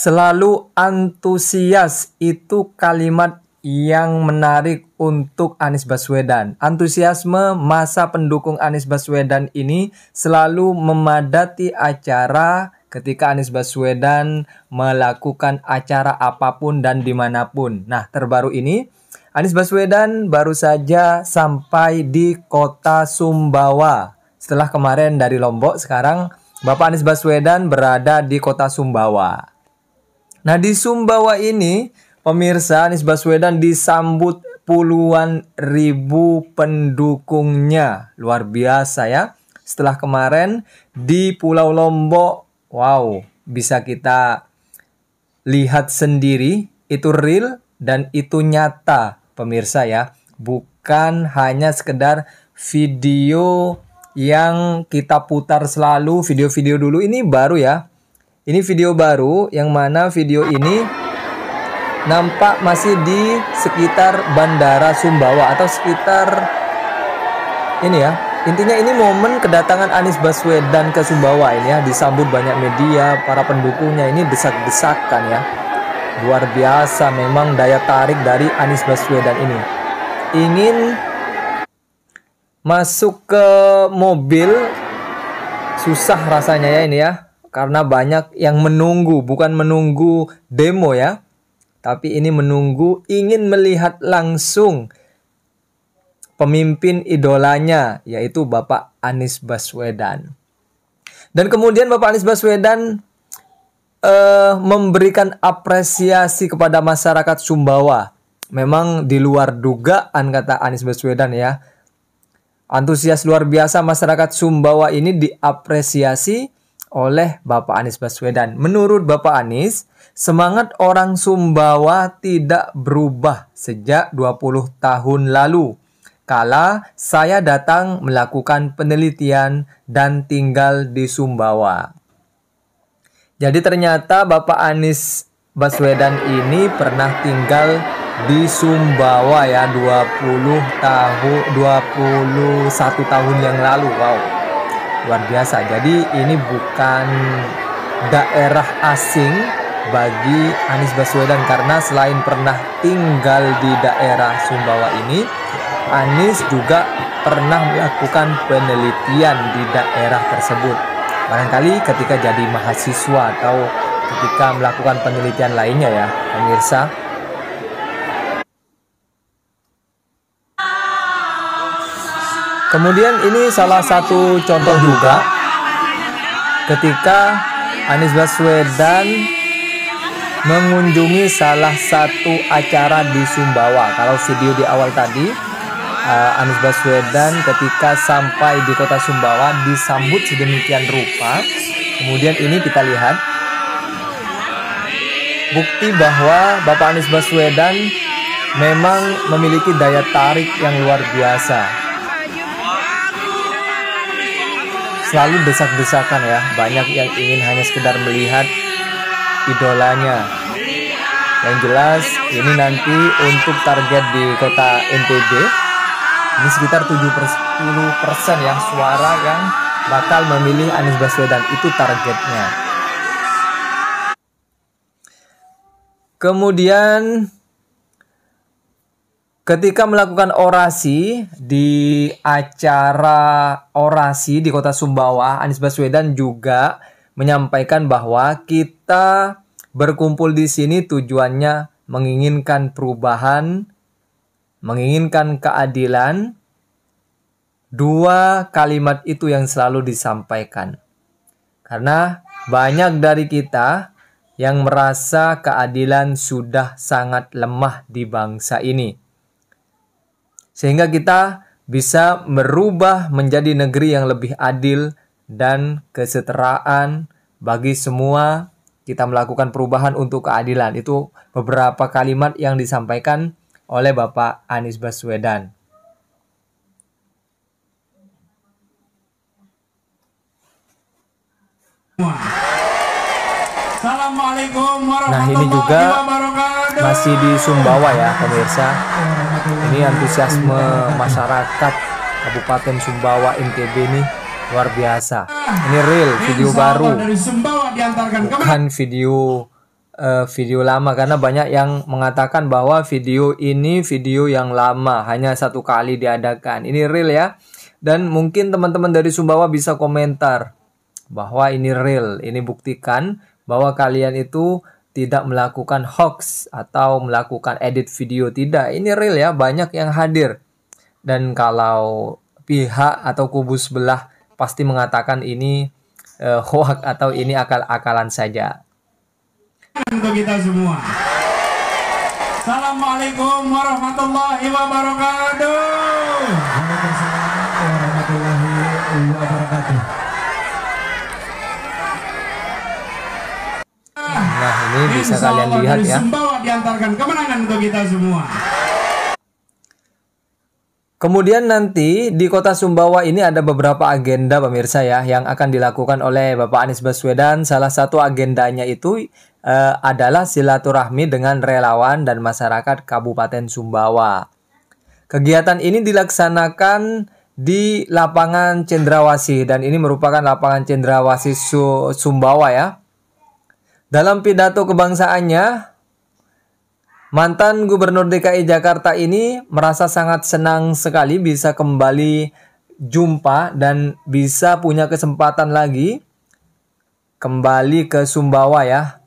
Selalu antusias itu kalimat yang menarik untuk Anies Baswedan. Antusiasme masa pendukung Anies Baswedan ini selalu memadati acara ketika Anies Baswedan melakukan acara apapun dan dimanapun. Nah, terbaru ini Anies Baswedan baru saja sampai di kota Sumbawa. Setelah kemarin dari Lombok, sekarang Bapak Anies Baswedan berada di kota Sumbawa. Nah, di Sumbawa ini pemirsa, Anies Baswedan disambut puluhan ribu pendukungnya. Luar biasa ya. Setelah kemarin di Pulau Lombok, wow, bisa kita lihat sendiri, itu real dan itu nyata pemirsa ya. Bukan hanya sekedar video yang kita putar selalu, video-video dulu. Ini baru ya. Ini video baru yang mana video ini nampak masih di sekitar Bandara Sumbawa atau sekitar ini ya. Intinya ini momen kedatangan Anies Baswedan ke Sumbawa ini ya, disambut banyak media, para pendukungnya ini desak-desakan ya. Luar biasa memang daya tarik dari Anies Baswedan ini. Ingin masuk ke mobil susah rasanya ya ini ya. Karena banyak yang menunggu, bukan menunggu demo ya. Tapi ini menunggu, ingin melihat langsung pemimpin idolanya, yaitu Bapak Anies Baswedan. Dan kemudian Bapak Anies Baswedan memberikan apresiasi kepada masyarakat Sumbawa. Memang di luar dugaan kata Anies Baswedan ya. Antusias luar biasa masyarakat Sumbawa ini diapresiasi oleh Bapak Anies Baswedan. Menurut Bapak Anies, semangat orang Sumbawa tidak berubah sejak 20 tahun lalu. Kala saya datang melakukan penelitian dan tinggal di Sumbawa. Jadi ternyata Bapak Anies Baswedan ini pernah tinggal di Sumbawa ya 21 tahun yang lalu. Wow, luar biasa. Jadi ini bukan daerah asing bagi Anies Baswedan, karena selain pernah tinggal di daerah Sumbawa ini, Anies juga pernah melakukan penelitian di daerah tersebut. Barangkali ketika jadi mahasiswa atau ketika melakukan penelitian lainnya ya, pemirsa. Kemudian ini salah satu contoh juga ketika Anies Baswedan mengunjungi salah satu acara di Sumbawa. Kalau video di awal tadi, Anies Baswedan ketika sampai di kota Sumbawa disambut sedemikian rupa. Kemudian ini kita lihat bukti bahwa Bapak Anies Baswedan memang memiliki daya tarik yang luar biasa. Selalu desak-desakan ya, banyak yang ingin hanya sekedar melihat idolanya. Yang jelas ini nanti untuk target di kota NTB ini sekitar 70% ya suara yang bakal memilih Anies Baswedan, itu targetnya. Kemudian ketika melakukan orasi di acara orasi di kota Sumbawa, Anies Baswedan juga menyampaikan bahwa kita berkumpul di sini tujuannya menginginkan perubahan, menginginkan keadilan. Dua kalimat itu yang selalu disampaikan. Karena banyak dari kita yang merasa keadilan sudah sangat lemah di bangsa ini. Sehingga kita bisa merubah menjadi negeri yang lebih adil dan kesetaraan bagi semua. Kita melakukan perubahan untuk keadilan. Itu beberapa kalimat yang disampaikan oleh Bapak Anies Baswedan. Nah, ini juga masih di Sumbawa ya pemirsa. Ini antusiasme masyarakat Kabupaten Sumbawa NTB ini luar biasa. Ini real, video baru, bukan video video lama, karena banyak yang mengatakan bahwa video ini video yang lama, hanya 1 kali diadakan. Ini real ya. Dan mungkin teman-teman dari Sumbawa bisa komentar bahwa ini real. Ini buktikan bahwa kalian itu tidak melakukan hoax atau melakukan edit video. Tidak, ini real ya, banyak yang hadir. Dan kalau pihak atau kubu sebelah pasti mengatakan ini hoax atau ini akal-akalan saja. Untuk kita semua. Assalamualaikum warahmatullahi wabarakatuh. Waalaikumsalam warahmatullahi wabarakatuh. Nah, ini bisa kalian lihat ya. Sumbawa diantarkan kemenangan untuk kita semua. Kemudian nanti di kota Sumbawa ini ada beberapa agenda pemirsa ya yang akan dilakukan oleh Bapak Anies Baswedan. Salah satu agendanya itu adalah silaturahmi dengan relawan dan masyarakat Kabupaten Sumbawa. Kegiatan ini dilaksanakan di lapangan Cendrawasih dan ini merupakan lapangan Cendrawasih Sumbawa ya. Dalam pidato kebangsaannya, mantan Gubernur DKI Jakarta ini merasa sangat senang sekali bisa kembali jumpa dan bisa punya kesempatan lagi kembali ke Sumbawa ya.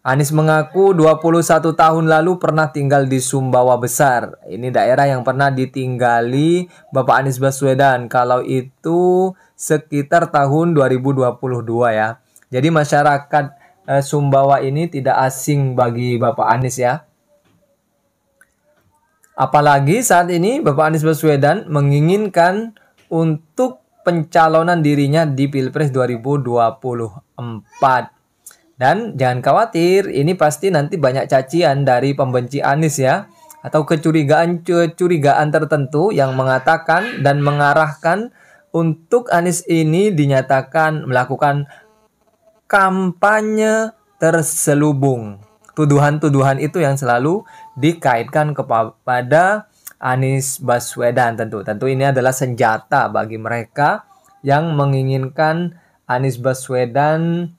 Anies mengaku 21 tahun lalu pernah tinggal di Sumbawa Besar. Ini daerah yang pernah ditinggali Bapak Anies Baswedan. Kalau itu sekitar tahun 2022 ya. Jadi masyarakat Sumbawa ini tidak asing bagi Bapak Anies ya. Apalagi saat ini Bapak Anies Baswedan menginginkan untuk pencalonan dirinya di Pilpres 2024. Dan jangan khawatir, ini pasti nanti banyak cacian dari pembenci Anies ya. Atau kecurigaan tertentu yang mengatakan dan mengarahkan untuk Anies ini dinyatakan melakukan kampanye terselubung. Tuduhan-tuduhan itu yang selalu dikaitkan kepada Anies Baswedan tentu. Tentu ini adalah senjata bagi mereka yang menginginkan Anies Baswedan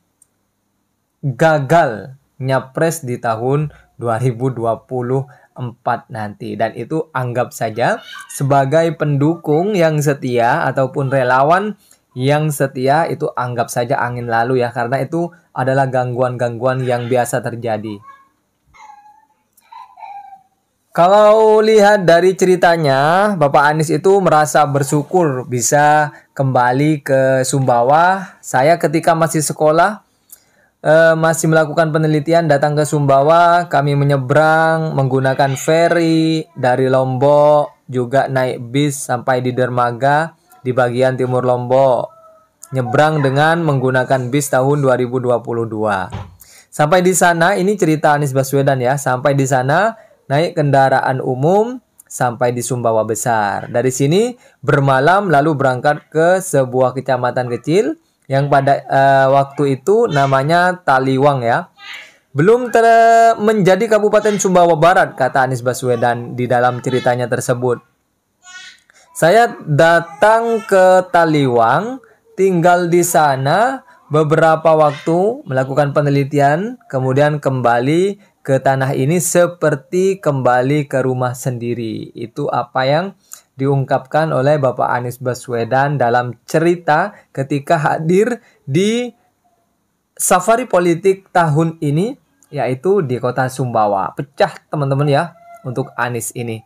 gagal nyapres di tahun 2024 nanti. Dan itu anggap saja sebagai pendukung yang setia ataupun relawan yang setia, itu anggap saja angin lalu ya, karena itu adalah gangguan-gangguan yang biasa terjadi. Kalau lihat dari ceritanya, Bapak Anies itu merasa bersyukur bisa kembali ke Sumbawa. Saya ketika masih sekolah, masih melakukan penelitian datang ke Sumbawa, kami menyeberang menggunakan ferry dari Lombok, juga naik bis sampai di dermaga di bagian timur Lombok. Nyebrang dengan menggunakan bis tahun 2022. Sampai di sana, ini cerita Anies Baswedan ya, sampai di sana naik kendaraan umum sampai di Sumbawa Besar. Dari sini bermalam lalu berangkat ke sebuah kecamatan kecil yang pada waktu itu namanya Taliwang ya. Belum menjadi Kabupaten Sumbawa Barat, kata Anies Baswedan di dalam ceritanya tersebut. Saya datang ke Taliwang, tinggal di sana beberapa waktu melakukan penelitian, kemudian kembali ke tanah ini seperti kembali ke rumah sendiri. Itu apa yang diungkapkan oleh Bapak Anies Baswedan dalam cerita ketika hadir di safari politik tahun ini, yaitu di kota Sumbawa. Pecah teman-teman ya untuk Anies ini.